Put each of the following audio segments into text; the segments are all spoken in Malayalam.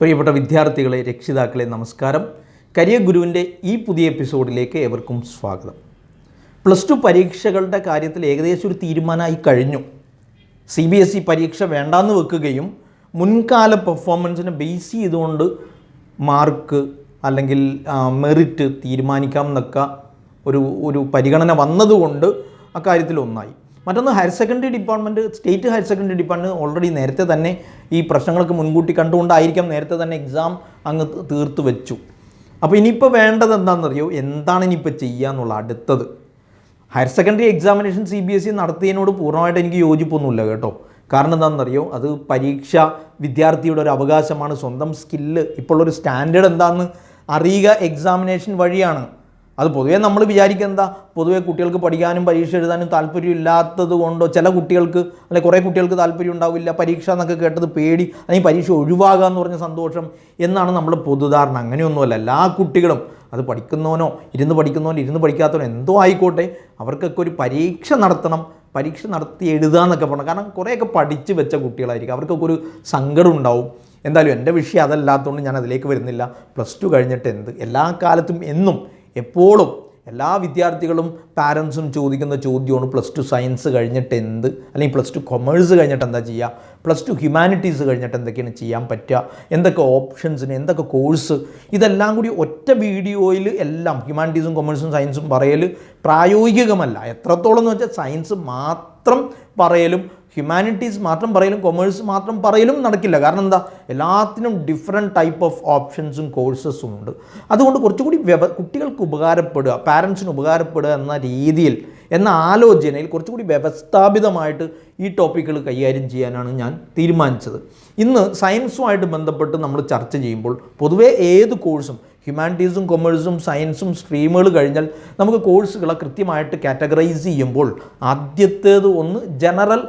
പ്രിയപ്പെട്ട വിദ്യാർത്ഥികളെ, രക്ഷിതാക്കളെ, നമസ്കാരം. കരിയർ ഗുരുവിൻ്റെ ഈ പുതിയ എപ്പിസോഡിലേക്ക് ഏവർക്കും സ്വാഗതം. പ്ലസ് ടു പരീക്ഷകളുടെ കാര്യത്തിൽ ഏകദേശം ഒരു തീരുമാനമായി കഴിഞ്ഞു. CBSE പരീക്ഷ വേണ്ടാന്ന് വെക്കുകയും മുൻകാല പെർഫോമൻസിനെ ബേസ് ചെയ്തുകൊണ്ട് മാർക്ക് അല്ലെങ്കിൽ മെറിറ്റ് തീരുമാനിക്കാം എന്നൊക്കെ ഒരു പരിഗണന വന്നതുകൊണ്ട് അക്കാര്യത്തിൽ ഒന്നായി. മറ്റൊന്ന്, higher secondary department, state higher secondary department already നേരത്തെ തന്നെ ഈ പ്രശ്നങ്ങൾക്ക് മുൻകൂട്ടി കണ്ടുകൊണ്ടായിരിക്കാം നേരത്തെ തന്നെ എക്സാം അങ്ങ് തീർത്ത് വെച്ചു. അപ്പോൾ ഇനിയിപ്പോൾ വേണ്ടത് എന്താണെന്നറിയോ, എന്താണ് ഇനിയിപ്പോൾ ചെയ്യുക എന്നുള്ള അടുത്തത്. ഹയർ സെക്കൻഡറി എക്സാമിനേഷൻ CBSE നടത്തിയതിനോട് പൂർണ്ണമായിട്ട് എനിക്ക് യോജിപ്പൊന്നുമില്ല കേട്ടോ. കാരണം എന്താണെന്നറിയോ, അത് പരീക്ഷ വിദ്യാർത്ഥിയുടെ ഒരു അവകാശമാണ്. സ്വന്തം സ്കില്ല്, ഇപ്പോൾ ഒരു സ്റ്റാൻഡേർഡ് എന്താണെന്ന് അറിയുക എക്സാമിനേഷൻ വഴിയാണ്. അത് പൊതുവേ നമ്മൾ വിചാരിക്കുക എന്താ, പൊതുവേ കുട്ടികൾക്ക് പഠിക്കാനും പരീക്ഷ എഴുതാനും താല്പര്യമില്ലാത്തത് കൊണ്ടോ, ചില കുട്ടികൾക്ക് അല്ലെങ്കിൽ കുറേ കുട്ടികൾക്ക് താല്പര്യം ഉണ്ടാവില്ല, പരീക്ഷ എന്നൊക്കെ കേട്ടത് പേടി, അല്ലെങ്കിൽ പരീക്ഷ ഒഴിവാകുക എന്ന് പറഞ്ഞ സന്തോഷം എന്നാണ് നമ്മൾ പൊതുധാരണ. അങ്ങനെയൊന്നുമല്ല. എല്ലാ കുട്ടികളും, അത് പഠിക്കുന്നവനോ ഇരുന്ന് പഠിക്കാത്തവനോ എന്തോ ആയിക്കോട്ടെ, അവർക്കൊക്കെ ഒരു പരീക്ഷ നടത്തണം, പരീക്ഷ നടത്തി എഴുതുക എന്നൊക്കെ പറഞ്ഞു. കാരണം കുറേയൊക്കെ പഠിച്ച് വെച്ച കുട്ടികളായിരിക്കും, അവർക്കൊക്കെ ഒരു സങ്കടം ഉണ്ടാവും. എന്തായാലും എൻ്റെ വിഷയം അതല്ലാത്തതുകൊണ്ട് ഞാൻ അതിലേക്ക് വരുന്നില്ല. പ്ലസ് ടു കഴിഞ്ഞിട്ട് എന്ത്, എല്ലാ കാലത്തും എന്നും എപ്പോഴും എല്ലാ വിദ്യാർത്ഥികളും പാരൻസും ചോദിക്കുന്ന ചോദ്യമാണ്, പ്ലസ് ടു സയൻസ് കഴിഞ്ഞിട്ട് എന്ത്, അല്ലെങ്കിൽ പ്ലസ് ടു കൊമേഴ്സ് കഴിഞ്ഞിട്ട് എന്താ ചെയ്യുക, പ്ലസ് ടു ഹ്യൂമാനിറ്റീസ് കഴിഞ്ഞിട്ട് എന്തൊക്കെയാണ് ചെയ്യാൻ പറ്റുക, എന്തൊക്കെ ഓപ്ഷൻസിന്, എന്തൊക്കെ കോഴ്സ്. ഇതെല്ലാം കൂടി ഒറ്റ വീഡിയോയിൽ എല്ലാം ഹ്യൂമാനിറ്റീസും കൊമേഴ്സും സയൻസും പറയൽ പ്രായോഗികമല്ല. എത്രത്തോളം എന്ന് വെച്ചാൽ സയൻസ് മാത്രം പറയലും ഹ്യൂമാനിറ്റീസ് മാത്രം പറയലും കൊമേഴ്സ് മാത്രം പറയലും നടക്കില്ല. കാരണം എന്താ, എല്ലാത്തിനും ഡിഫറെൻറ്റ് ടൈപ്പ് ഓഫ് ഓപ്ഷൻസും കോഴ്സസും ഉണ്ട്. അതുകൊണ്ട് കുറച്ചുകൂടി കുട്ടികൾക്ക് ഉപകാരപ്പെടുക, പാരൻസിന് ഉപകാരപ്പെടുക എന്ന രീതിയിൽ, എന്ന ആലോചനയിൽ കുറച്ചുകൂടി വ്യവസ്ഥാപിതമായിട്ട് ഈ ടോപ്പിക്കുകൾ കൈകാര്യം ചെയ്യാനാണ് ഞാൻ തീരുമാനിച്ചത്. ഇന്ന് സയൻസുമായിട്ട് ബന്ധപ്പെട്ട് നമ്മൾ ചർച്ച ചെയ്യുമ്പോൾ പൊതുവേ ഏത് കോഴ്സും, ഹ്യൂമാനിറ്റീസും കൊമേഴ്സും സയൻസും സ്ട്രീമുകൾ കഴിഞ്ഞാൽ നമുക്ക് കോഴ്സുകളെ കൃത്യമായിട്ട് കാറ്റഗറൈസ് ചെയ്യുമ്പോൾ ആദ്യത്തേത് ഒന്ന് ജനറൽ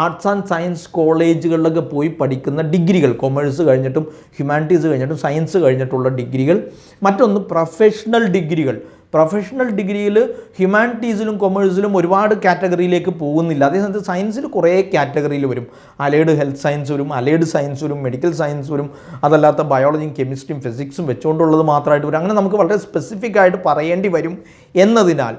ആർട്സ് ആൻഡ് സയൻസ് കോളേജുകളിലൊക്കെ പോയി പഠിക്കുന്ന ഡിഗ്രികൾ, കൊമേഴ്സ് കഴിഞ്ഞിട്ടും ഹ്യൂമാനിറ്റീസ് കഴിഞ്ഞിട്ടും സയൻസ് കഴിഞ്ഞിട്ടുള്ള ഡിഗ്രികൾ. മറ്റൊന്ന് പ്രൊഫഷണൽ ഡിഗ്രികൾ. പ്രൊഫഷണൽ ഡിഗ്രിയിൽ ഹ്യൂമാനിറ്റീസിലും കൊമേഴ്സിലും ഒരുപാട് കാറ്റഗറിയിലേക്ക് പോകുന്നില്ല. അതേസമയത്ത് സയൻസിൽ കുറേ കാറ്റഗറിയിൽ വരും. അലൈഡ് ഹെൽത്ത് സയൻസ് വരും, അലൈഡ് സയൻസ് വരും, മെഡിക്കൽ സയൻസ് വരും, അതല്ലാത്ത ബയോളജിയും കെമിസ്ട്രിയും ഫിസിക്സും വെച്ചുകൊണ്ടുള്ളത് മാത്രമായിട്ട് വരും. അങ്ങനെ നമുക്ക് വളരെ സ്പെസിഫിക് ആയിട്ട് പറയേണ്ടി വരും. എന്നതിനാൽ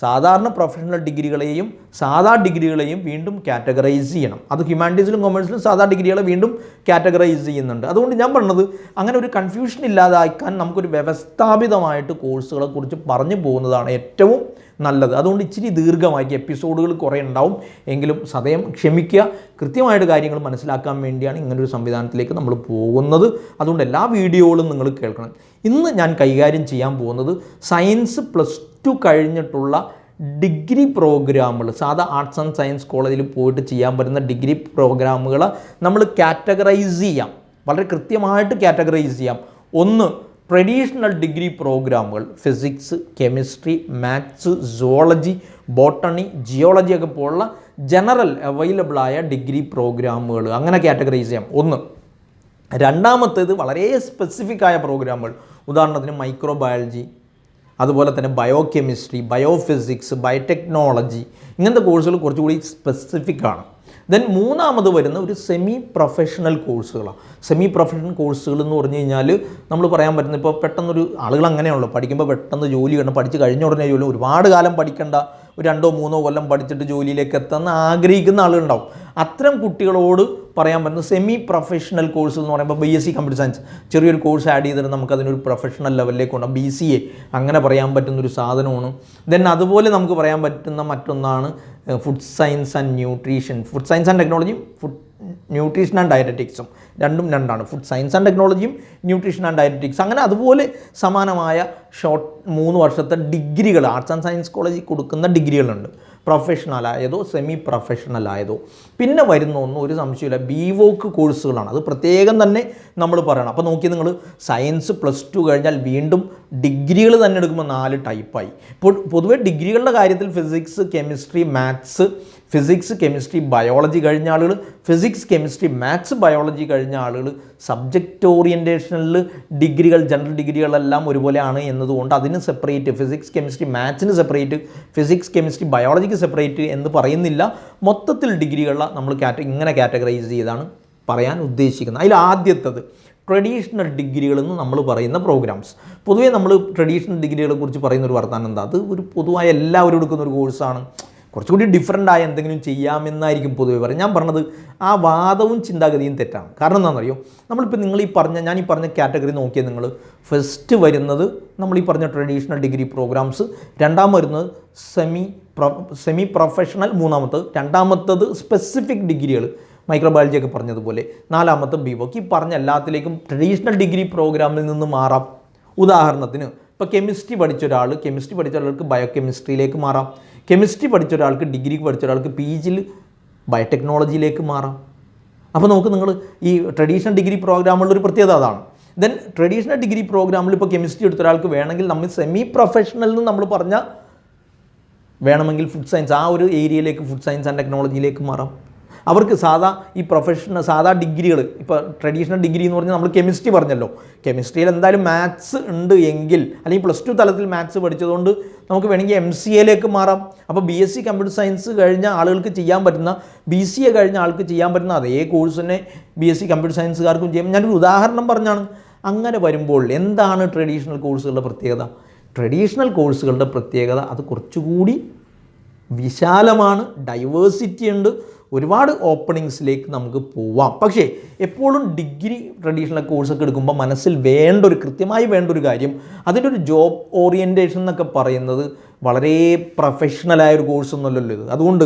സാധാരണ പ്രൊഫഷണൽ ഡിഗ്രികളെയും സാധാ ഡിഗ്രികളെയും വീണ്ടും കാറ്റഗറൈസ് ചെയ്യണം. അത് ഹ്യൂമാനിറ്റീസിലും കൊമേഴ്സിലും സാധാ ഡിഗ്രികളെ വീണ്ടും കാറ്റഗറൈസ് ചെയ്യുന്നുണ്ട്. അതുകൊണ്ട് ഞാൻ പറഞ്ഞത്, അങ്ങനെ ഒരു കൺഫ്യൂഷൻ ഇല്ലാതാക്കാൻ നമുക്കൊരു വ്യവസ്ഥാപിതമായിട്ട് കോഴ്സുകളെ കുറിച്ച് പറഞ്ഞു പോകുന്നതാണ് ഏറ്റവും നല്ലത്. അതുകൊണ്ട് ഇച്ചിരി ദീർഘമാക്കി എപ്പിസോഡുകൾ കുറേ ഉണ്ടാവും, എങ്കിലും സദയം ക്ഷമിക്കുക. കൃത്യമായിട്ട് കാര്യങ്ങൾ മനസ്സിലാക്കാൻ വേണ്ടിയാണ് ഇങ്ങനൊരു സംവിധാനത്തിലേക്ക് നമ്മൾ പോകുന്നത്. അതുകൊണ്ട് എല്ലാ വീഡിയോകളും നിങ്ങൾ കേൾക്കണം. ഇന്ന് ഞാൻ കൈകാര്യം ചെയ്യാൻ പോകുന്നത് സയൻസ് പ്ലസ് ടു കഴിഞ്ഞിട്ടുള്ള ഡിഗ്രി പ്രോഗ്രാമുകൾ, സാധാ ആർട്സ് ആൻഡ് സയൻസ് കോളേജിൽ പോയിട്ട് ചെയ്യാൻ പറ്റുന്ന ഡിഗ്രി പ്രോഗ്രാമുകൾ നമ്മൾ കാറ്റഗറൈസ് ചെയ്യാം, വളരെ കൃത്യമായിട്ട് കാറ്റഗറൈസ് ചെയ്യാം. ഒന്ന്, ട്രഡീഷണൽ ഡിഗ്രി പ്രോഗ്രാമുകൾ, physics, chemistry, maths, zoology, botany, geology ഒക്കെ പോലുള്ള ജനറൽ അവൈലബിളായ ഡിഗ്രി പ്രോഗ്രാമുകൾ അങ്ങനെ കാറ്റഗറൈസ് ചെയ്യാം. ഒന്ന്. രണ്ടാമത്തേത് വളരെ സ്പെസിഫിക് ആയ പ്രോഗ്രാമുകൾ, ഉദാഹരണത്തിന് മൈക്രോബയോളജി, അതുപോലെ തന്നെ bio chemistry, bio physics, biotechnology, ഇങ്ങനത്തെ കോഴ്സുകൾ കുറച്ചുകൂടി സ്പെസിഫിക് ആണ്. ദെൻ മൂന്നാമത് വരുന്ന ഒരു സെമി പ്രൊഫഷണൽ കോഴ്സുകളാണ്. സെമി പ്രൊഫഷണൽ കോഴ്സുകൾ എന്ന് പറഞ്ഞു കഴിഞ്ഞാൽ നമ്മൾ പറയാൻ പറ്റുന്ന, ഇപ്പോൾ പെട്ടെന്നൊരു ആളുകൾ അങ്ങനെയാണല്ലോ, പഠിക്കുമ്പോൾ പെട്ടെന്ന് ജോലി കിട്ടണം, പഠിച്ച് കഴിഞ്ഞ ഉടനെ ജോലി, ഒരുപാട് കാലം പഠിക്കേണ്ട, ഒരു 2-3 കൊല്ലം പഠിച്ചിട്ട് ജോലിയിലേക്ക് എത്താൻ ആഗ്രഹിക്കുന്ന ആളുകളുണ്ടാവും. അത്തരം കുട്ടികളോട് പറയാൻ പറ്റുന്ന സെമി പ്രൊഫഷണൽ കോഴ്സ് എന്ന് പറയുമ്പോൾ BSc കമ്പ്യൂട്ടർ സയൻസ് ചെറിയൊരു കോഴ്സ് ആഡ് ചെയ്തിട്ട് നമുക്കതിനൊരു പ്രൊഫഷണൽ ലെവലിലേക്ക് കൊണ്ടുപോകാം. BCA അങ്ങനെ പറയാൻ പറ്റുന്നൊരു സാധനമാണ്. ദെൻ അതുപോലെ നമുക്ക് പറയാൻ പറ്റുന്ന മറ്റൊന്നാണ് food science and nutrition. Food science and ടെക്നോളജിയും ഫുഡ് ന്യൂട്രീഷൻ ആൻഡ് ഡയറ്ററ്റിക്സും രണ്ടും രണ്ടാണ്. ഫുഡ് സയൻസ് ആൻഡ് ടെക്നോളജിയും ന്യൂട്രീഷൻ ആൻഡ് ഡയറ്ററ്റിക്സ്. അങ്ങനെ അതുപോലെ സമാനമായ 3 വർഷത്തെ ഡിഗ്രികൾ ആർട്സ് ആൻഡ് സയൻസ് കോളേജിൽ കൊടുക്കുന്ന ഡിഗ്രികളുണ്ട്, പ്രൊഫഷണലായതോ സെമി പ്രൊഫഷണലായതോ. പിന്നെ വരുന്ന ഒന്നും ഒരു സംശയമില്ല, BVOC കോഴ്സുകളാണ്. അത് പ്രത്യേകം തന്നെ നമ്മൾ പറയണം. അപ്പോൾ നോക്കി, നിങ്ങൾ സയൻസ് പ്ലസ് ടു കഴിഞ്ഞാൽ വീണ്ടും ഡിഗ്രികൾ തന്നെ എടുക്കുമ്പോൾ 4 ടൈപ്പായി. ഇപ്പോൾ പൊതുവേ ഡിഗ്രികളുടെ കാര്യത്തിൽ physics, chemistry, maths, physics, chemistry, biology കഴിഞ്ഞ ആളുകൾ, ഫിസിക്സ്, കെമിസ്ട്രി, മാത്സ്, ബയോളജി കഴിഞ്ഞ ആളുകൾ, സബ്ജക്റ്റ് ഓറിയൻറ്റേഷനിൽ ഡിഗ്രികൾ, ജനറൽ ഡിഗ്രികളെല്ലാം ഒരുപോലെയാണ് എന്നതുകൊണ്ട് അതിന് സെപ്പറേറ്റ്, ഫിസിക്സ്, കെമിസ്ട്രി, മാത്സിന് സെപ്പറേറ്റ്, ഫിസിക്സ്, കെമിസ്ട്രി, ബയോളജിക്ക് സെപ്പറേറ്റ് എന്ന് പറയുന്നില്ല. മൊത്തത്തിൽ ഡിഗ്രികളെ നമ്മൾ ഇങ്ങനെ കാറ്റഗറൈസ് ചെയ്താണ് പറയാൻ ഉദ്ദേശിക്കുന്നത്. അതിൽ ആദ്യത്തത് ട്രഡീഷണൽ ഡിഗ്രികൾ എന്ന് നമ്മൾ പറയുന്ന പ്രോഗ്രാംസ്. പൊതുവേ നമ്മൾ ട്രഡീഷണൽ ഡിഗ്രികളെ കുറിച്ച് പറയുന്ന ഒരു വർത്താനം എന്താ, അത് ഒരു പൊതുവായ എല്ലാവരും എടുക്കുന്ന ഒരു കോഴ്സാണ്, കുറച്ചുകൂടി ഡിഫറൻ്റ് ആയ എന്തെങ്കിലും ചെയ്യാമെന്നായിരിക്കും പൊതുവെ പറയും. ഞാൻ പറഞ്ഞത് ആ വാദവും ചിന്താഗതിയും തെറ്റാണ്. കാരണം എന്താണെന്നറിയോ, നമ്മളിപ്പോൾ ഞാൻ ഈ പറഞ്ഞ കാറ്റഗറി നോക്കിയാൽ നിങ്ങൾ ഫസ്റ്റ് വരുന്നത് നമ്മൾ ഈ പറഞ്ഞ ട്രഡീഷണൽ ഡിഗ്രി പ്രോഗ്രാംസ്, രണ്ടാം വരുന്നത് സെമി പ്രൊഫഷണൽ, മൂന്നാമത്തത്, രണ്ടാമത്തത് സ്പെസിഫിക് ഡിഗ്രികൾ മൈക്രോബയോളജിയൊക്കെ പറഞ്ഞതുപോലെ, നാലാമത്തെ ബിവോക്ക്. ഈ പറഞ്ഞ എല്ലാത്തിലേക്കും ട്രഡീഷണൽ ഡിഗ്രി പ്രോഗ്രാമിൽ നിന്ന് മാറാം. ഉദാഹരണത്തിന് ഇപ്പോൾ കെമിസ്ട്രി പഠിച്ച ഒരാൾക്ക് ബയോകെമിസ്ട്രിയിലേക്ക് മാറാം. കെമിസ്ട്രി പഠിച്ച ഒരാൾക്ക്, ഡിഗ്രിക്ക് പഠിച്ച ഒരാൾക്ക് PGയിൽ ബയോടെക്നോളജിയിലേക്ക് മാറാം. അപ്പോൾ നിങ്ങൾ ഈ ട്രഡീഷണൽ ഡിഗ്രി പ്രോഗ്രാമുള്ളൊരു പ്രത്യേകത അതാണ്. ദെൻ ട്രഡീഷണൽ ഡിഗ്രി പ്രോഗ്രാമിൽ ഇപ്പോൾ കെമിസ്ട്രി എടുത്ത ഒരാൾക്ക് വേണമെങ്കിൽ നമ്മൾ സെമി പ്രൊഫഷണൽ എന്ന് നമ്മൾ പറഞ്ഞാൽ വേണമെങ്കിൽ ഫുഡ് സയൻസ്, ആ ഒരു ഏരിയയിലേക്ക്, ഫുഡ് സയൻസ് ആൻഡ് ടെക്നോളജിയിലേക്ക് മാറാം. അവർക്ക് സാധാ ഡിഗ്രികൾ, ഇപ്പോൾ ട്രഡീഷണൽ ഡിഗ്രി എന്ന് പറഞ്ഞാൽ നമ്മൾ കെമിസ്ട്രി പറഞ്ഞല്ലോ, കെമിസ്ട്രിയിൽ എന്തായാലും മാത്സ് ഉണ്ട് എങ്കിൽ, അല്ലെങ്കിൽ +2 തലത്തിൽ മാത്സ് പഠിച്ചതുകൊണ്ട് നമുക്ക് വേണമെങ്കിൽ MCAയിലേക്ക് മാറാം. അപ്പോൾ BSc കമ്പ്യൂട്ടർ സയൻസ് കഴിഞ്ഞ ആളുകൾക്ക് ചെയ്യാൻ പറ്റുന്ന, BCA കഴിഞ്ഞ ആൾക്ക് ചെയ്യാൻ പറ്റുന്ന അതേ കോഴ്സ് തന്നെ BSc കമ്പ്യൂട്ടർ സയൻസുകാർക്കും ചെയ്യാം. ഞാനൊരു ഉദാഹരണം പറഞ്ഞാണ്. അങ്ങനെ വരുമ്പോൾ എന്താണ് ട്രഡീഷണൽ കോഴ്സുകളുടെ പ്രത്യേകത? ട്രഡീഷണൽ കോഴ്സുകളുടെ പ്രത്യേകത അത് കുറച്ചുകൂടി വിശാലമാണ്, ഡൈവേഴ്സിറ്റി ഉണ്ട്, ഒരുപാട് ഓപ്പണിങ്സിലേക്ക് നമുക്ക് പോവാം. പക്ഷേ എപ്പോഴും ഡിഗ്രി ട്രഡീഷണൽ കോഴ്സൊക്കെ എടുക്കുമ്പോൾ മനസ്സിൽ കൃത്യമായി വേണ്ട ഒരു കാര്യം, അതിൻ്റെ ഒരു ജോബ് ഓറിയൻറ്റേഷൻ എന്നൊക്കെ പറയുന്നത് വളരെ പ്രൊഫഷണലായൊരു കോഴ്സൊന്നുമല്ലല്ലോ ഇത്. അതുകൊണ്ട്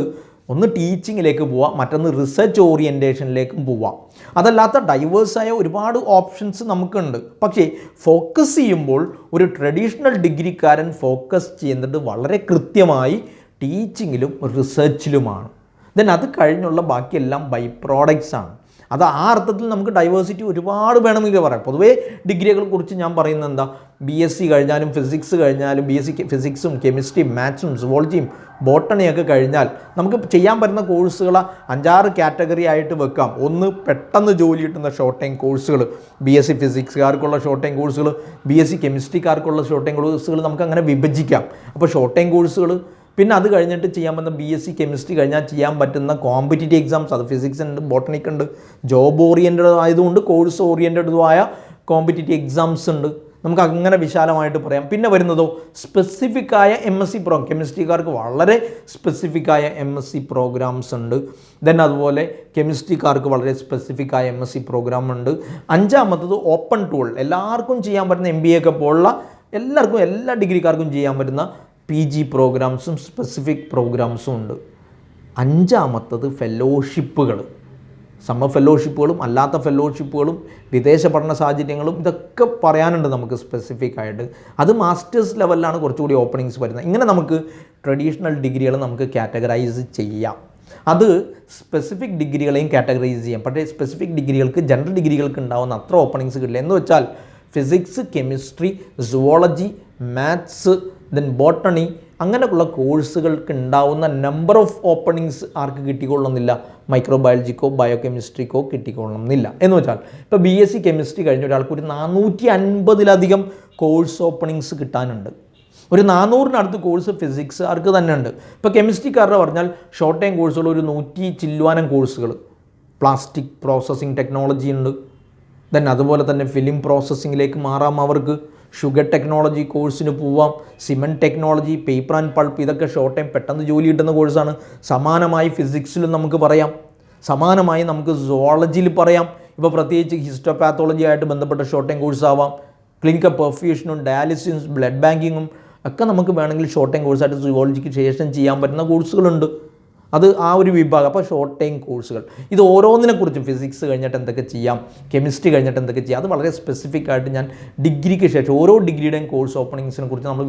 ഒന്ന് ടീച്ചിങ്ങിലേക്ക് പോവാം, മറ്റൊന്ന് റിസർച്ച് ഓറിയൻറ്റേഷനിലേക്കും പോവാം. അതല്ലാത്ത ഡൈവേഴ്സായ ഒരുപാട് ഓപ്ഷൻസ് നമുക്കുണ്ട്. പക്ഷേ ഫോക്കസ് ചെയ്യുമ്പോൾ ഒരു ട്രഡീഷണൽ ഡിഗ്രിക്കാരൻ ഫോക്കസ് ചെയ്യുന്നത് വളരെ കൃത്യമായി ടീച്ചിങ്ങിലും റിസർച്ചിലുമാണ്. ദെൻ അത് കഴിഞ്ഞുള്ള ബാക്കിയെല്ലാം ബൈ പ്രോഡക്ട്സ് ആണ്. അത് ആ അർത്ഥത്തിൽ നമുക്ക് ഡൈവേഴ്സിറ്റി ഒരുപാട് വേണമെങ്കിൽ പറയാം. പൊതുവേ ഡിഗ്രികളെ കുറിച്ച് ഞാൻ പറയുന്നത് എന്താ, BSc കഴിഞ്ഞാലും ഫിസിക്സ് കഴിഞ്ഞാലും, BSc ഫിസിക്സും കെമിസ്ട്രിയും മാത്സും സുവോളജിയും ബോട്ടണിയൊക്കെ കഴിഞ്ഞാൽ നമുക്ക് ചെയ്യാൻ പറ്റുന്ന കോഴ്സുകൾ 5-6 കാറ്റഗറി ആയിട്ട് വെക്കാം. ഒന്ന്, പെട്ടെന്ന് ജോലി കിട്ടുന്ന ഷോർട്ട് ടൈം കോഴ്സുകൾ, BSc ഫിസിക്സുകാർക്കുള്ള ഷോർട്ട് ടൈം കോഴ്സുകൾ, BSc കെമിസ്ട്രിക്കാർക്കുള്ള ഷോർട്ട് ടൈം കോഴ്സുകൾ നമുക്ക് അങ്ങനെ വിഭജിക്കാം. അപ്പോൾ ഷോർട്ട് ടൈം കോഴ്സുകൾ, പിന്നെ അത് കഴിഞ്ഞിട്ട് ചെയ്യാൻ പറ്റുന്ന BSc കെമിസ്ട്രി കഴിഞ്ഞാൽ ചെയ്യാൻ പറ്റുന്ന കോമ്പറ്റീറ്റീവ് എക്സാംസ്, അത് ഫിസിക്സ് ഉണ്ട്, ബോട്ടണിക് ഉണ്ട്, ജോബ് ഓറിയൻറ്റഡ് ആയതുകൊണ്ട് കോഴ്സ് ഓറിയൻറ്റഡുമായ കോമ്പറ്റീറ്റീവ് എക്സാംസ് ഉണ്ട്. നമുക്ക് അങ്ങനെ വിശാലമായിട്ട് പറയാം. പിന്നെ വരുന്നതോ സ്പെസിഫിക്കായ MSc കെമിസ്ട്രിക്കാർക്ക് വളരെ സ്പെസിഫിക്കായ MSc പ്രോഗ്രാംസ് ഉണ്ട്. ദെൻ അതുപോലെ കെമിസ്ട്രിക്കാർക്ക് വളരെ സ്പെസിഫിക്കായ MSc പ്രോഗ്രാം ഉണ്ട്. അഞ്ചാമത്തത് ഓപ്പൺ ടൂൾ, എല്ലാവർക്കും ചെയ്യാൻ പറ്റുന്ന MBA ഒക്കെ പോലുള്ള എല്ലാ ഡിഗ്രിക്കാർക്കും ചെയ്യാൻ പറ്റുന്ന PG പ്രോഗ്രാംസും സ്പെസിഫിക് പ്രോഗ്രാംസും ഉണ്ട്. അഞ്ചാമത്തത് ഫെലോഷിപ്പുകൾ, സമ്മർ ഫെലോഷിപ്പുകളും അല്ലാത്ത ഫെലോഷിപ്പുകളും വിദേശ പഠന സാഹചര്യങ്ങളും ഇതൊക്കെ പറയാനുണ്ട് നമുക്ക് സ്പെസിഫിക് ആയിട്ട്. അത് മാസ്റ്റേഴ്സ് ലെവലിലാണ് കുറച്ചുകൂടി ഓപ്പണിങ്സ് വരുന്നത്. ഇങ്ങനെ നമുക്ക് ട്രഡീഷണൽ ഡിഗ്രികൾ നമുക്ക് കാറ്റഗറൈസ് ചെയ്യാം. അത് സ്പെസിഫിക് ഡിഗ്രികളെയും കാറ്റഗറൈസ് ചെയ്യാം. പക്ഷേ സ്പെസിഫിക് ഡിഗ്രികൾക്ക് ജനറൽ ഡിഗ്രികൾക്ക് ഉണ്ടാവുന്ന അത്ര ഓപ്പണിങ്സ് കിട്ടില്ല. എന്ന് വെച്ചാൽ physics, chemistry, zoology, maths, then botany, അങ്ങനെയുള്ള കോഴ്സുകൾക്ക് ഉണ്ടാവുന്ന നമ്പർ ഓഫ് ഓപ്പണിങ്സ് ആർക്ക് കിട്ടിക്കൊള്ളുന്നില്ല? മൈക്രോബയോളജിക്കോ ബയോകെമിസ്ട്രിക്കോ കിട്ടിക്കൊള്ളുന്നില്ല. എന്ന് വെച്ചാൽ ഇപ്പോൾ BSc കെമിസ്ട്രി കഴിഞ്ഞ ഒരാൾക്ക് ഒരു 450-ലധികം കോഴ്സ് ഓപ്പണിങ്സ് കിട്ടാനുണ്ട്. ഒരു 400-നടുത്ത് കോഴ്സ് ഫിസിക്സുകാർക്ക് തന്നെ ഉണ്ട്. ഇപ്പോൾ കെമിസ്ട്രിക്കാരുടെ പറഞ്ഞാൽ ഷോർട്ട് ടൈം കോഴ്സുകൾ ഒരു 100 ചില്ലുവാനം കോഴ്സുകൾ, പ്ലാസ്റ്റിക് പ്രോസസ്സിംഗ് ടെക്നോളജി ഉണ്ട്. ദെൻ അതുപോലെ തന്നെ ഫിലിം പ്രോസസ്സിങ്ങിലേക്ക് മാറാം, അവർക്ക് ഷുഗർ ടെക്നോളജി കോഴ്സിന് പോവാം, cement technology, paper and pulp, ഇതൊക്കെ ഷോർട്ട് ടൈം പെട്ടെന്ന് ജോലി കിട്ടുന്ന കോഴ്സാണ്. സമാനമായി ഫിസിക്സിലും നമുക്ക് പറയാം, സമാനമായി നമുക്ക് സുവോളജിയിൽ പറയാം. ഇപ്പോൾ പ്രത്യേകിച്ച് ഹിസ്റ്റോപാത്തോളജി ആയിട്ട് ബന്ധപ്പെട്ട ഷോർട്ട് ടൈം കോഴ്സ് ആവാം. ക്ലിനിക്കൽ പെർഫ്യൂഷനും ഡയാലിസിസും ബ്ലഡ് ബാങ്കിങ്ങും ഒക്കെ നമുക്ക് വേണമെങ്കിൽ ഷോർട്ട് ടൈം കോഴ്സായിട്ട് സുവോളജിക്ക് ശേഷം ചെയ്യാൻ പറ്റുന്ന കോഴ്സുകളുണ്ട്. അത് ആ ഒരു വിഭാഗം. അപ്പോൾ ഷോർട്ട് ടൈം കോഴ്സുകൾ, ഇത് ഓരോന്നിനെക്കുറിച്ചും ഫിസിക്സ് കഴിഞ്ഞിട്ട് എന്തൊക്കെ ചെയ്യാം, കെമിസ്ട്രി കഴിഞ്ഞിട്ട് എന്തൊക്കെ ചെയ്യാം, അത് വളരെ സ്പെസിഫിക് ആയിട്ട് ഞാൻ ഡിഗ്രിക്ക് ശേഷം ഓരോ ഡിഗ്രിയുടെയും കോഴ്സ് ഓപ്പണിങ്സിനെ കുറിച്ച് നമ്മൾ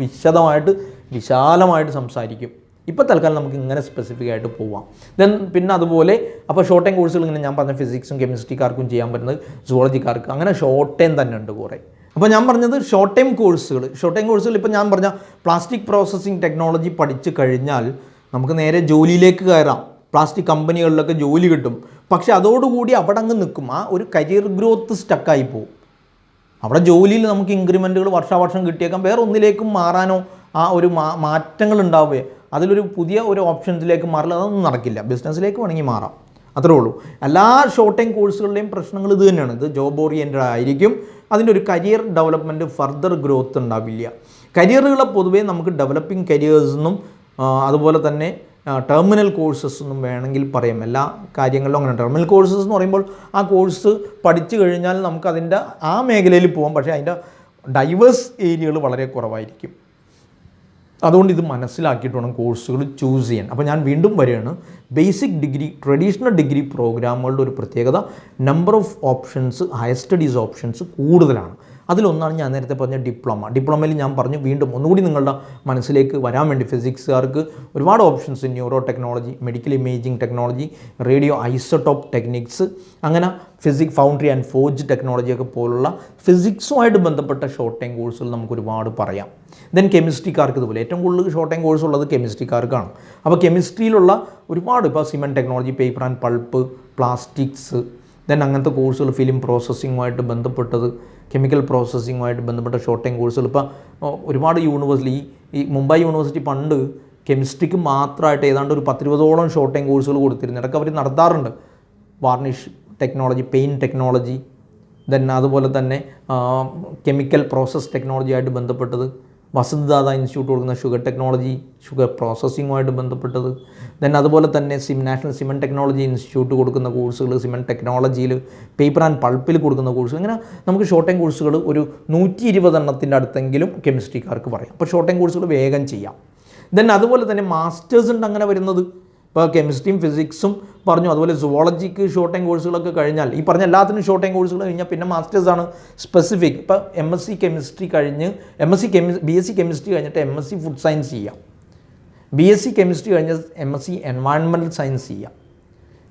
വിശാലമായിട്ട് സംസാരിക്കും. ഇപ്പോൾ തൽക്കാലം നമുക്ക് ഇങ്ങനെ സ്പെസിഫിക് ആയിട്ട് പോവാം. ദെൻ പിന്നെ അതുപോലെ അപ്പോൾ ഷോർട്ട് ടൈം കോഴ്സുകൾ ഇങ്ങനെ ഞാൻ പറഞ്ഞ ഫിസിക്സും കെമിസ്ട്രിക്കാർക്കും ചെയ്യാൻ പറ്റുന്നത്, സുവോളജിക്കാർക്ക് അങ്ങനെ ഷോർട്ട് ടൈം തന്നെ ഉണ്ട് കുറേ. അപ്പോൾ ഞാൻ പറഞ്ഞത് ഷോർട്ട് ടൈം കോഴ്സുകൾ ഇപ്പോൾ ഞാൻ പറഞ്ഞ പ്ലാസ്റ്റിക് പ്രോസസ്സിംഗ് ടെക്നോളജി പഠിച്ചു കഴിഞ്ഞാൽ നമുക്ക് നേരെ ജോലിയിലേക്ക് കയറാം. പ്ലാസ്റ്റിക് കമ്പനികളിലൊക്കെ ജോലി കിട്ടും. പക്ഷേ അതോടുകൂടി അവിടെ അങ്ങ് നിൽക്കും. ആ ഒരു കരിയർ ഗ്രോത്ത് സ്റ്റക്കായി പോകും. അവിടെ ജോലിയിൽ നമുക്ക് ഇൻക്രിമെൻറ്റുകൾ വർഷാവർഷം കിട്ടിയേക്കാം. വേറെ ഒന്നിലേക്കും മാറാനോ ആ ഒരു മാറ്റങ്ങൾ ഉണ്ടാവുകയോ അതിലൊരു പുതിയ ഒരു ഓപ്ഷൻസിലേക്ക് മാറില്ല, അതൊന്നും നടക്കില്ല. ബിസിനസ്സിലേക്ക് വേണമെങ്കിൽ മാറാം, അത്രേ ഉള്ളൂ. എല്ലാ ഷോർട്ട് ടൈം കോഴ്സുകളുടെയും പ്രശ്നങ്ങൾ ഇത് തന്നെയാണ്. ഇത് ജോബ് ഓറിയൻറ്റഡ് ആയിരിക്കും. അതിൻ്റെ ഒരു കരിയർ ഡെവലപ്മെൻറ്റ്, ഫർദർ ഗ്രോത്ത് ഉണ്ടാവില്ല. കരിയറുകളെ പൊതുവേ നമുക്ക് ഡെവലപ്പിംഗ് കരിയേഴ്സെന്നും അതുപോലെ തന്നെ ടെർമിനൽ കോഴ്സസ് എന്നും വേണമെങ്കിൽ പറയാം. എല്ലാ കാര്യങ്ങളിലും അങ്ങനെ. ടെർമിനൽ കോഴ്സസ് എന്ന് പറയുമ്പോൾ ആ കോഴ്സ് പഠിച്ചു കഴിഞ്ഞാൽ നമുക്ക് അതിൻ്റെ ആ മേഖലയിൽ പോകാം, പക്ഷേ അതിൻ്റെ ഡൈവേഴ്സ് ഏരിയകൾ വളരെ കുറവായിരിക്കും. അതുകൊണ്ട് ഇത് മനസ്സിലാക്കിയിട്ട് വേണം കോഴ്സുകൾ ചൂസ് ചെയ്യാൻ. അപ്പോൾ ഞാൻ വീണ്ടും വരികയാണ്, ബേസിക് ഡിഗ്രി, ട്രഡീഷണൽ ഡിഗ്രി പ്രോഗ്രാമുകളുടെ ഒരു പ്രത്യേകത number of options, higher studies options കൂടുതലാണ്. അതിലൊന്നാണ് ഞാൻ നേരത്തെ പറഞ്ഞ ഡിപ്ലോമ. ഡിപ്ലോമയിൽ ഞാൻ പറഞ്ഞു, വീണ്ടും ഒന്നുകൂടി നിങ്ങളുടെ മനസ്സിലേക്ക് വരാൻ വേണ്ടി, ഫിസിക്സുകാർക്ക് ഒരുപാട് options, neuro technology, medical imaging technology, radio isotope techniques, അങ്ങനെ ഫൗണ്ടറി ആൻഡ് ഫോർജ് ടെക്നോളജിയൊക്കെ പോലുള്ള ഫിസിക്സുമായിട്ട് ബന്ധപ്പെട്ട ഷോർട്ട് ടൈം കോഴ്സുകൾ നമുക്ക് ഒരുപാട് പറയാം. ദെൻ കെമിസ്ട്രിക്കാർക്ക് ഇതുപോലെ ഏറ്റവും കൂടുതൽ ഷോർട്ട് ടൈം കോഴ്സ് ഉള്ളത് കെമിസ്ട്രിക്കാർക്കാണ്. അപ്പോൾ കെമിസ്ട്രിയിലുള്ള ഒരുപാട്, ഇപ്പോൾ cement technology, paper and pulp, plastics, then അങ്ങനത്തെ കോഴ്സുകൾ, ഫിലിം പ്രോസസ്സിങ്ങുമായിട്ട് ബന്ധപ്പെട്ടത്, കെമിക്കൽ പ്രോസസ്സിങ്ങുമായിട്ട് ബന്ധപ്പെട്ട ഷോർട്ട് ടൈം കോഴ്സുകൾ. ഇപ്പോൾ ഒരുപാട് യൂണിവേഴ്സിറ്റി, ഈ മുംബൈ യൂണിവേഴ്സിറ്റി പണ്ട് കെമിസ്ട്രിക്ക് മാത്രമായിട്ട് ഏതാണ്ട് ഒരു 10-20ഓളം ഷോർട്ട് ടൈം കോഴ്സുകൾ കൊടുത്തിരുന്നു. ഇടയ്ക്ക് അവർ നടത്താറുണ്ട്. Varnish technology, paint technology, then അതുപോലെ തന്നെ കെമിക്കൽ പ്രോസസ് ടെക്നോളജിയായിട്ട് ബന്ധപ്പെട്ടത്, വസന്തദാത ഇൻസ്റ്റിറ്റ്യൂട്ട് കൊടുക്കുന്ന ഷുഗർ ടെക്നോളജി, ഷുഗർ പ്രോസസ്സിങ്ങുമായിട്ട് ബന്ധപ്പെട്ടത്, ദെൻ അതുപോലെ തന്നെ നാഷണൽ സിമെൻറ്റ് ടെക്നോളജി ഇൻസ്റ്റിറ്റ്യൂട്ട് കൊടുക്കുന്ന കോഴ്സുകൾ, സിമെൻറ്റ് ടെക്നോളജിയിൽ, പേപ്പർ ആൻഡ് പൾപ്പിൽ കൊടുക്കുന്ന കോഴ്സുകൾ, ഇങ്ങനെ നമുക്ക് ഷോർട്ട് ടൈം കോഴ്സുകൾ ഒരു 120 എണ്ണത്തിൻ്റെ അടുത്തെങ്കിലും കെമിസ്ട്രിക്കാർക്ക് പറയാം. അപ്പോൾ ഷോർട്ട് ടൈം കോഴ്സുകൾ വേഗം ചെയ്യാം. ദെൻ അതുപോലെ തന്നെ മാസ്റ്റേഴ്സ് ഉണ്ട് അങ്ങനെ വരുന്നത്. ഇപ്പോൾ കെമിസ്ട്രിയും ഫിസിക്സും പറഞ്ഞു, അതുപോലെ സുവോളജിക്ക് ഷോർട്ട് ടൈം കോഴ്സുകളൊക്കെ കഴിഞ്ഞാൽ, ഈ പറഞ്ഞ എല്ലാത്തിനും ഷോർട്ട് ടൈം കോഴ്സുകൾ കഴിഞ്ഞാൽ പിന്നെ മാസ്റ്റേഴ്സാണ് സ്പെസിഫിക്. ഇപ്പോൾ MSc കെമിസ്ട്രി കഴിഞ്ഞ് BSc കെമിസ്ട്രി കഴിഞ്ഞിട്ട് MSc ഫുഡ് സയൻസ് ചെയ്യാം. BSc കെമിസ്ട്രി കഴിഞ്ഞ് MSc എൻവയൺമെൻറ്റൽ സയൻസ് ചെയ്യാം.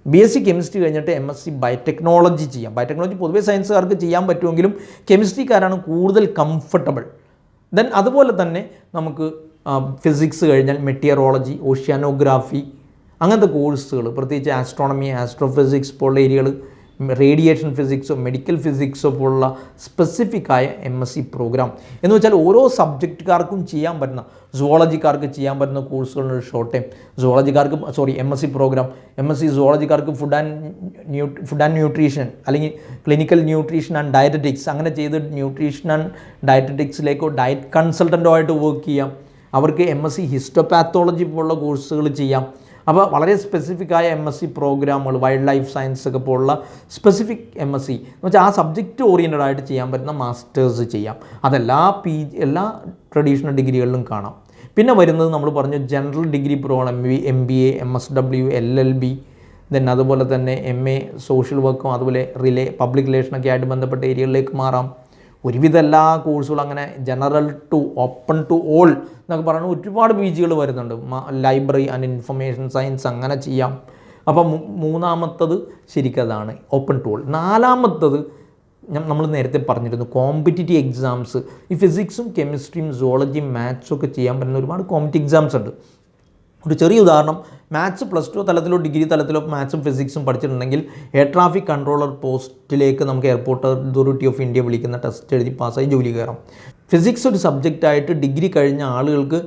BSc കെമിസ്ട്രി കഴിഞ്ഞിട്ട് MSc ബയോടെക്നോളജി ചെയ്യാം. ബയോടെക്നോളജി പൊതുവേ സയൻസുകാർക്ക് ചെയ്യാൻ പറ്റുമെങ്കിലും കെമിസ്ട്രിക്കാരാണ് കൂടുതൽ കംഫർട്ടബിൾ. ദെൻ അതുപോലെ തന്നെ നമുക്ക് ഫിസിക്സ് കഴിഞ്ഞാൽ മെറ്റീരിയോളജി, ഓഷ്യാനോഗ്രാഫി, അങ്ങനത്തെ കോഴ്സുകൾ, പ്രത്യേകിച്ച് ആസ്ട്രോണമി, ആസ്ട്രോഫിസിക്സ് പോലുള്ള ഏരിയകൾ, റേഡിയേഷൻ ഫിസിക്സോ മെഡിക്കൽ ഫിസിക്സോ പോലുള്ള സ്പെസിഫിക്കായ MSc പ്രോഗ്രാം എന്ന് വെച്ചാൽ ഓരോ സബ്ജക്റ്റുകാർക്കും ചെയ്യാൻ പറ്റുന്ന, സുവോളജിക്കാർക്ക് ചെയ്യാൻ പറ്റുന്ന കോഴ്സുകളുടെ short time, MSc programme, MSc സുവോളജിക്കാർക്ക് ഫുഡ് ആൻഡ് ന്യൂട്രീഷൻ അല്ലെങ്കിൽ ക്ലിനിക്കൽ ന്യൂട്രീഷൻ ആൻഡ് ഡയറ്ററ്റിക്സ്, അങ്ങനെ ചെയ്ത് ന്യൂട്രീഷൻ ആൻഡ് ഡയറ്ററ്റിക്സിലേക്കോ ഡയറ്റ് കൺസൾട്ടൻ്റോ ആയിട്ട് വർക്ക് ചെയ്യാം. അവർക്ക് MSc ഹിസ്റ്റോപാത്തോളജി പോലുള്ള കോഴ്സുകൾ ചെയ്യാം. അപ്പോൾ വളരെ സ്പെസിഫിക്കായ MSc പ്രോഗ്രാമുകൾ, വൈൽഡ് ലൈഫ് സയൻസ് ഒക്കെ പോലുള്ള സ്പെസിഫിക് MSc എന്ന് വെച്ചാൽ ആ സബ്ജക്റ്റ് ഓറിയൻറ്റഡ് ആയിട്ട് ചെയ്യാൻ പറ്റുന്ന മാസ്റ്റേഴ്സ് ചെയ്യാം. അതെല്ലാ എല്ലാ ട്രഡീഷണൽ ഡിഗ്രികളിലും കാണാം. പിന്നെ വരുന്നത് നമ്മൾ പറഞ്ഞു general degree program, MBA, MSW, LLB, then അതുപോലെ തന്നെ MA സോഷ്യൽ വർക്കും, അതുപോലെ പബ്ലിക് റിലേഷനൊക്കെ ആയിട്ട് ബന്ധപ്പെട്ട ഏരിയകളിലേക്ക് മാറാം. ഒരുവിധ എല്ലാ കോഴ്സുകളും അങ്ങനെ general to open to all എന്നൊക്കെ പറയുന്നത് ഒരുപാട് PGകൾ വരുന്നുണ്ട്. ലൈബ്രറി ആൻഡ് ഇൻഫർമേഷൻ സയൻസ് അങ്ങനെ ചെയ്യാം. അപ്പം മൂന്നാമത്തത് ശരിക്കതാണ് ഓപ്പൺ ടു ഓൾ. നാലാമത്തത് നമ്മൾ നേരത്തെ പറഞ്ഞിരുന്നു കോമ്പറ്റിറ്റീവ് എക്സാംസ്. ഈ ഫിസിക്സും കെമിസ്ട്രിയും സുവോളജിയും മാത്സും ഒക്കെ ചെയ്യാൻ പറ്റുന്ന ഒരുപാട് കോമ്പറ്റിറ്റീവ് എക്സാംസ് ഉണ്ട്. ഒരു ചെറിയ ഉദാഹരണം, മാത്സ് +2 തലത്തിലോ ഡിഗ്രി തലത്തിലോ മാത്സും ഫിസിക്സും പഠിച്ചിട്ടുണ്ടെങ്കിൽ എയർ ട്രാഫിക് കൺട്രോളർ പോസ്റ്റിലേക്ക് നമുക്ക് എയർപോർട്ട് അതോറിറ്റി ഓഫ് ഇന്ത്യ വിളിക്കുന്ന ടെസ്റ്റ് എഴുതി പാസ്സായി ജോലി കയറാം. ഫിസിക്സ് ഒരു സബ്ജക്റ്റായിട്ട് ഡിഗ്രി കഴിഞ്ഞ ആളുകൾക്ക്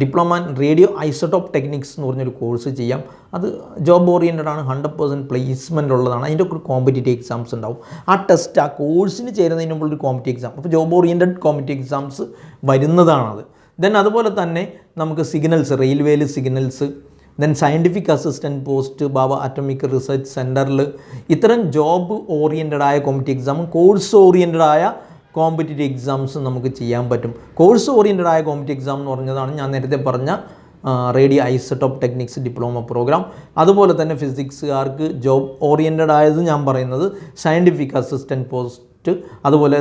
diploma in radio isotope techniques എന്ന് പറഞ്ഞൊരു കോഴ്സ് ചെയ്യാം. അത് ജോബ് ഓറിയൻറ്റഡ് ആണ്, 100% പ്ലേസ്മെൻ്റ് ഉള്ളതാണ്. അതിൻ്റെ ഒരു കോമ്പറ്റിറ്റീവ് എക്സാംസ് ഉണ്ടാവും. ആ ടെസ്റ്റ്, ആ കോഴ്സിന് ചേരുന്നതിന് മുമ്പ് ഒരു കോമ്പറ്റിറ്റീവ് എക്സാം, അപ്പോൾ ജോബ് ഓറിയൻറ്റഡ് കോമ്പറ്റിറ്റീവ് എക്സാംസ് വരുന്നതാണത്. ദെൻ അതുപോലെ തന്നെ നമുക്ക് സിഗ്നൽസ്, റെയിൽവേയിൽ signals, then scientific assistant post, Bhabha atomic research സെൻറ്ററിൽ, ഇത്തരം ജോബ് ഓറിയൻറ്റഡായ കോമ്പറ്റിറ്റീവ് എക്സാമും കോഴ്സ് ഓറിയൻറ്റഡായ കോമ്പറ്റിറ്റീവ് എക്സാംസ് നമുക്ക് ചെയ്യാൻ പറ്റും. കോഴ്സ് ഓറിയൻറ്റഡായ കോമ്പറ്റിറ്റീവ് എക്സാം എന്ന് പറഞ്ഞതാണ് ഞാൻ നേരത്തെ പറഞ്ഞ radio isotope techniques diploma program. അതുപോലെ തന്നെ ഫിസിക്സുകാർക്ക് ജോബ് ഓറിയൻറ്റഡ് ആയത് ഞാൻ പറയുന്നത് സയൻറ്റിഫിക് അസിസ്റ്റൻറ്റ് പോസ്റ്റ്, അതുപോലെ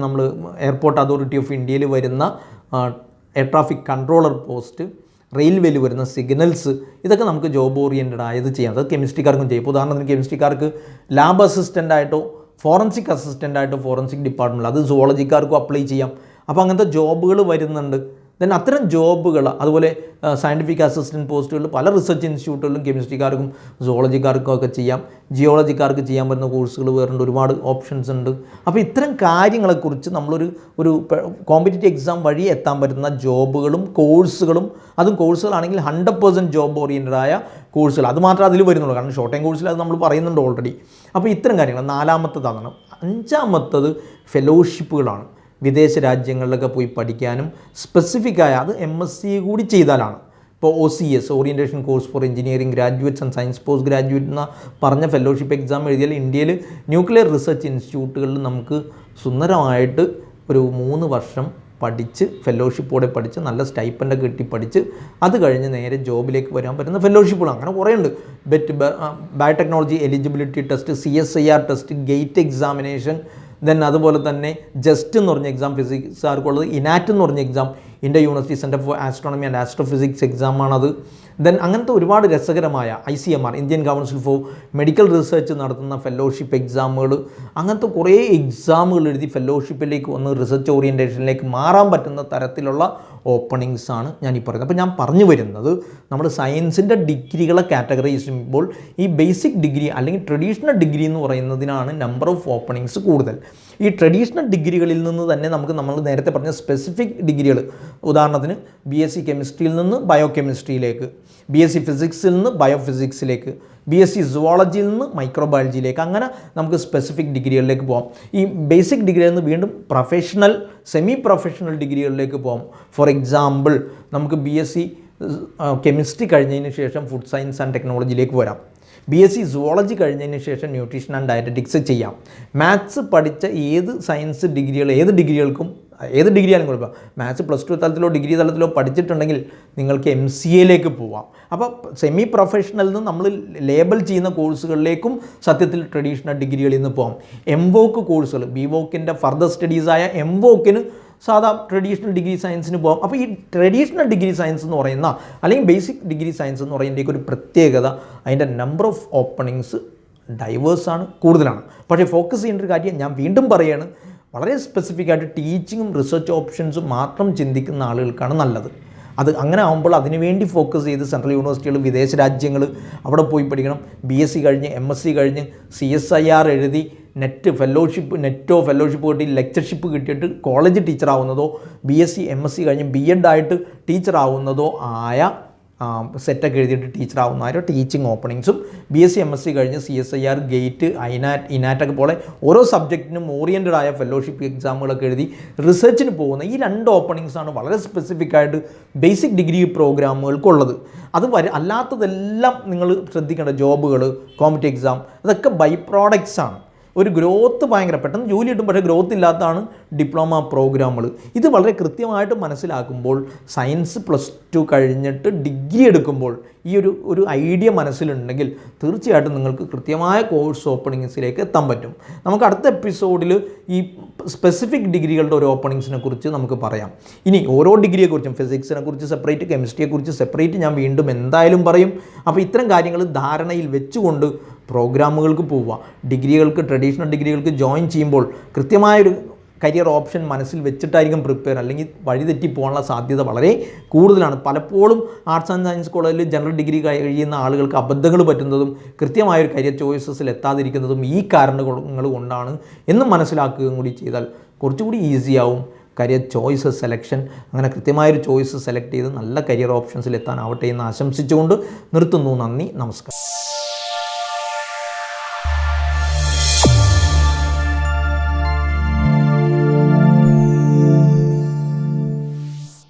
നമ്മൾ എയർപോർട്ട് അതോറിറ്റി ഓഫ് ഇന്ത്യയിൽ വരുന്ന എയർ ട്രാഫിക് കൺട്രോളർ പോസ്റ്റ്, റെയിൽവേയിൽ വരുന്ന സിഗ്നൽസ്, ഇതൊക്കെ നമുക്ക് ജോബ് ഓറിയൻറ്റഡ് ആയത് ചെയ്യാം. അത് കെമിസ്ട്രിക്കാർക്കും ചെയ്യും. ഇപ്പോൾ ഉദാഹരണത്തിന് കെമിസ്ട്രിക്കാർക്ക് ലാബ് അസിസ്റ്റൻ്റായിട്ടോ ഫോറൻസിക് അസിസ്റ്റൻ്റായിട്ടോ ഫോറൻസിക് ഡിപ്പാർട്ട്മെൻറ്റിൽ, അത് സുവോളജിക്കാർക്കും അപ്ലൈ ചെയ്യാം. അപ്പോൾ അങ്ങനത്തെ ജോബുകൾ വരുന്നുണ്ട്. ദെൻ അത്തരം ജോബുകൾ, അതുപോലെ സയൻറ്റിഫിക് അസിസ്റ്റൻറ്റ് പോസ്റ്റുകളിൽ പല റിസർച്ച് ഇൻസ്റ്റിറ്റ്യൂട്ടുകളിലും കെമിസ്ട്രിക്കാർക്കും സുവോളജിക്കാർക്കും ഒക്കെ ചെയ്യാം. ജിയോളജിക്കാർക്ക് ചെയ്യാൻ പറ്റുന്ന കോഴ്സുകൾ വേറുണ്ട്, ഒരുപാട് ഓപ്ഷൻസ് ഉണ്ട്. അപ്പോൾ ഇത്തരം കാര്യങ്ങളെക്കുറിച്ച് നമ്മളൊരു കോമ്പറ്റേറ്റീവ് എക്സാം വഴി എത്താൻ പറ്റുന്ന ജോബുകളും കോഴ്സുകളും, അതും കോഴ്സുകളാണെങ്കിൽ 100% ജോബ് ഓറിയൻറ്റഡ് ആയ കോഴ്സുകൾ, അത് മാത്രമേ അതിൽ വരുന്നുള്ളൂ. കാരണം ഷോർട്ട് ടൈം കോഴ്സിൽ അത് നമ്മൾ പറയുന്നുണ്ട് ഓൾറെഡി. അപ്പോൾ ഇത്തരം കാര്യങ്ങൾ 4-ാമത്തതാണ്. 5-ാമത്തത് ഫെലോഷിപ്പുകളാണ്. വിദേശ രാജ്യങ്ങളിലൊക്കെ പോയി പഠിക്കാനും സ്പെസിഫിക്കായ, അത് MSc കൂടി ചെയ്താലാണ്. ഇപ്പോൾ OCS, orientation course for engineering graduates and science post graduate എന്ന പറഞ്ഞ ഫെലോഷിപ്പ് എക്സാം എഴുതിയാൽ ഇന്ത്യയിൽ ന്യൂക്ലിയർ റിസർച്ച് ഇൻസ്റ്റിറ്റ്യൂട്ടുകളിൽ നമുക്ക് സുന്ദരമായിട്ട് ഒരു 3 വർഷം പഠിച്ച്, ഫെലോഷിപ്പോടെ പഠിച്ച്, നല്ല സ്റ്റൈപ്പൻ്റൊക്കെ കിട്ടി പഠിച്ച്, അത് കഴിഞ്ഞ് നേരെ ജോബിലേക്ക് വരാൻ പറ്റുന്ന ഫെലോഷിപ്പുകൾ അങ്ങനെ കുറേ ഉണ്ട്. Biotechnology eligibility test, CSIR test, gate examination, then അതുപോലെ തന്നെ ജസ്റ്റ് എന്ന് പറഞ്ഞ എക്സാം ഫിസിക്സുകാർക്കുള്ളത്, ഇനാറ്റ് എന്ന് പറഞ്ഞ exam, India University Centre for Astronomy and Astrophysics എക്സാമാണത്. ദെൻ അങ്ങനത്തെ ഒരുപാട് രസകരമായ ICMR, Indian Council for Medical Research നടത്തുന്ന ഫെലോഷിപ്പ് എക്സാമുകൾ, അങ്ങനത്തെ കുറേ എക്സാമുകൾ എഴുതി ഫെലോഷിപ്പിലേക്ക് വന്ന് റിസർച്ച് ഓറിയൻറ്റേഷനിലേക്ക് മാറാൻ പറ്റുന്ന തരത്തിലുള്ള ഓപ്പണിങ്സാണ് ഞാൻ ഈ പറയുന്നത്. അപ്പോൾ ഞാൻ പറഞ്ഞു വരുന്നത്, നമ്മൾ സയൻസിൻ്റെ ഡിഗ്രികളെ കാറ്റഗറൈസ് ചെയ്യുമ്പോൾ ഈ ബേസിക് ഡിഗ്രി അല്ലെങ്കിൽ ട്രഡീഷണൽ ഡിഗ്രി എന്ന് പറയുന്നതിനാണ് നമ്പർ ഓഫ് ഓപ്പണിങ്സ് കൂടുതൽ. ഈ ട്രഡീഷണൽ ഡിഗ്രികളിൽ നിന്ന് തന്നെ നമ്മൾ നേരത്തെ പറഞ്ഞ സ്പെസിഫിക് ഡിഗ്രികൾ, ഉദാഹരണത്തിന് BSc കെമിസ്ട്രിയിൽ നിന്ന് ബയോ കെമിസ്ട്രിയിലേക്ക്, BSc ഫിസിക്സിൽ നിന്ന് ബയോ ഫിസിക്സിലേക്ക്, BSc സുവോളജിയിൽ നിന്ന് മൈക്രോബയോളജിയിലേക്ക്, അങ്ങനെ നമുക്ക് സ്പെസിഫിക് ഡിഗ്രികളിലേക്ക് പോകാം. ഈ ബേസിക് ഡിഗ്രിയിൽ നിന്ന് വീണ്ടും പ്രൊഫഷണൽ, സെമി പ്രൊഫഷണൽ ഡിഗ്രികളിലേക്ക് പോകാം. ഫോർ എക്സാമ്പിൾ, നമുക്ക് BSc കെമിസ്ട്രി കഴിഞ്ഞതിന് ശേഷം ഫുഡ് സയൻസ് ആൻഡ് ടെക്നോളജിയിലേക്ക് വരാം. BSc സുവോളജി കഴിഞ്ഞതിന് ശേഷം ന്യൂട്രീഷൻ ആൻഡ് ഡയറ്ററ്റിക്സ് ചെയ്യാം. മാത്സ് പഠിച്ച ഏത് സയൻസ് ഡിഗ്രികൾ, ഏത് ഡിഗ്രി ആയാലും കുഴപ്പം, മാത്സ് +2 തലത്തിലോ ഡിഗ്രി തലത്തിലോ പഠിച്ചിട്ടുണ്ടെങ്കിൽ നിങ്ങൾക്ക് MCAയിലേക്ക് പോവാം. അപ്പോൾ സെമി പ്രൊഫഷണലിൽ നിന്ന് നമ്മൾ ലേബൽ ചെയ്യുന്ന കോഴ്സുകളിലേക്കും സത്യത്തിൽ ട്രഡീഷണൽ ഡിഗ്രികളിൽ നിന്ന് പോകാം. MVOC കോഴ്സുകൾ, BVOCൻ്റെ ഫർദർ സ്റ്റഡീസായ MVOCന് സാധാ ട്രഡീഷണൽ ഡിഗ്രി സയൻസിന് പോകാം. അപ്പോൾ ഈ ട്രഡീഷണൽ ഡിഗ്രി സയൻസ് എന്ന് പറയുന്ന, അല്ലെങ്കിൽ ബേസിക് ഡിഗ്രി സയൻസ് എന്ന് പറയുന്നതിൻ്റെയൊക്കെ ഒരു പ്രത്യേകത, അതിൻ്റെ നമ്പർ ഓഫ് ഓപ്പണിങ്സ് ഡൈവേഴ്സാണ്, കൂടുതലാണ്. പക്ഷേ ഫോക്കസ് ചെയ്യേണ്ട ഒരു കാര്യം ഞാൻ വീണ്ടും പറയുകയാണ്, വളരെ സ്പെസിഫിക് ആയിട്ട് ടീച്ചിങ്ങും റിസർച്ച് ഓപ്ഷൻസും മാത്രം ചിന്തിക്കുന്ന ആളുകൾക്കാണ് നല്ലത്. അത് അങ്ങനെ ആകുമ്പോൾ അതിനുവേണ്ടി ഫോക്കസ് ചെയ്ത് സെൻട്രൽ യൂണിവേഴ്സിറ്റികൾ, വിദേശ രാജ്യങ്ങൾ, അവിടെ പോയി പഠിക്കണം. BSc കഴിഞ്ഞ് MSc കഴിഞ്ഞ് CSIR എഴുതി നെറ്റോ ഫെലോഷിപ്പ് കിട്ടി, ലെക്ചർഷിപ്പ് കിട്ടിയിട്ട് കോളേജ് ടീച്ചറാവുന്നതോ, BSc MSc കഴിഞ്ഞ് B.Ed ആയിട്ട് ടീച്ചറാവുന്നതോ ആയ സെറ്റൊക്കെ എഴുതിയിട്ട് ടീച്ചറാവുന്ന ടീച്ചിങ് ഓപ്പണിങ്സും, BSc MSc കഴിഞ്ഞ് CSIR, ഗേറ്റ്, ഇനാറ്റൊക്കെ പോലെ ഓരോ സബ്ജക്റ്റിനും ഓറിയൻറ്റഡ് ആയ ഫെലോഷിപ്പ് എക്സാമുകളൊക്കെ എഴുതി റിസർച്ചിന് പോകുന്ന ഈ 2 ഓപ്പണിങ്സാണ് വളരെ സ്പെസിഫിക് ആയിട്ട് ബേസിക് ഡിഗ്രി പ്രോഗ്രാമുകൾക്കുള്ളത്. അത് അല്ലാത്തതെല്ലാം നിങ്ങൾ ശ്രദ്ധിക്കേണ്ട ജോബുകൾ, കോമ്പറ്റീവ് എക്സാം, അതൊക്കെ ബൈ പ്രോഡക്ട്സ് ആണ്. ഒരു ഗ്രോത്ത് ഭയങ്കര പെട്ടെന്ന് ജോലി കിട്ടും, പക്ഷേ ഗ്രോത്ത് ഇല്ലാത്തതാണ് ഡിപ്ലോമ പ്രോഗ്രാമുകൾ. ഇത് വളരെ കൃത്യമായിട്ട് മനസ്സിലാക്കുമ്പോൾ സയൻസ് +2 കഴിഞ്ഞിട്ട് ഡിഗ്രി എടുക്കുമ്പോൾ ഈ ഒരു ഐഡിയ മനസ്സിലുണ്ടെങ്കിൽ തീർച്ചയായിട്ടും നിങ്ങൾക്ക് കൃത്യമായ കോഴ്സ് ഓപ്പണിങ്സിലേക്ക് എത്താൻ പറ്റും. നമുക്ക് അടുത്ത എപ്പിസോഡിൽ ഈ സ്പെസിഫിക് ഡിഗ്രികളുടെ ഒരു ഓപ്പണിങ്സിനെ കുറിച്ച് നമുക്ക് പറയാം. ഇനി ഓരോ ഡിഗ്രിയെക്കുറിച്ചും, ഫിസിക്സിനെ കുറിച്ച് സെപ്പറേറ്റ്, കെമിസ്ട്രിയെക്കുറിച്ച് സെപ്പറേറ്റ് ഞാൻ വീണ്ടും എന്തായാലും പറയും. അപ്പോൾ ഇത്തരം കാര്യങ്ങൾ ധാരണയിൽ വെച്ചുകൊണ്ട് പ്രോഗ്രാമുകൾക്ക് പോവുക. ഡിഗ്രികൾക്ക്, ട്രഡീഷണൽ ഡിഗ്രികൾക്ക് ജോയിൻ ചെയ്യുമ്പോൾ കൃത്യമായൊരു കരിയർ ഓപ്ഷൻ മനസ്സിൽ വെച്ചിട്ടായിരിക്കും പ്രിപ്പയർ, അല്ലെങ്കിൽ വഴിതെറ്റി പോകാനുള്ള സാധ്യത വളരെ കൂടുതലാണ്. പലപ്പോഴും ആർട്സ് ആൻഡ് സയൻസ് കോളേജിൽ ജനറൽ ഡിഗ്രി കഴിയുന്ന ആളുകൾക്ക് അബദ്ധങ്ങൾ പറ്റുന്നതും കൃത്യമായൊരു കരിയർ ചോയ്സസിൽ എത്താതിരിക്കുന്നതും ഈ കാരണങ്ങൾ കൊണ്ടാണ് എന്ന് മനസ്സിലാക്കുകയും കൂടി ചെയ്താൽ കുറച്ചുകൂടി ഈസിയാവും കരിയർ ചോയ്സ് സെലക്ഷൻ. അങ്ങനെ കൃത്യമായൊരു ചോയ്സ് സെലക്ട് ചെയ്ത് നല്ല കരിയർ ഓപ്ഷൻസിൽ എത്താനാവട്ടെ എന്ന് ആശംസിച്ചുകൊണ്ട് നിർത്തുന്നു. നന്ദി, നമസ്കാരം.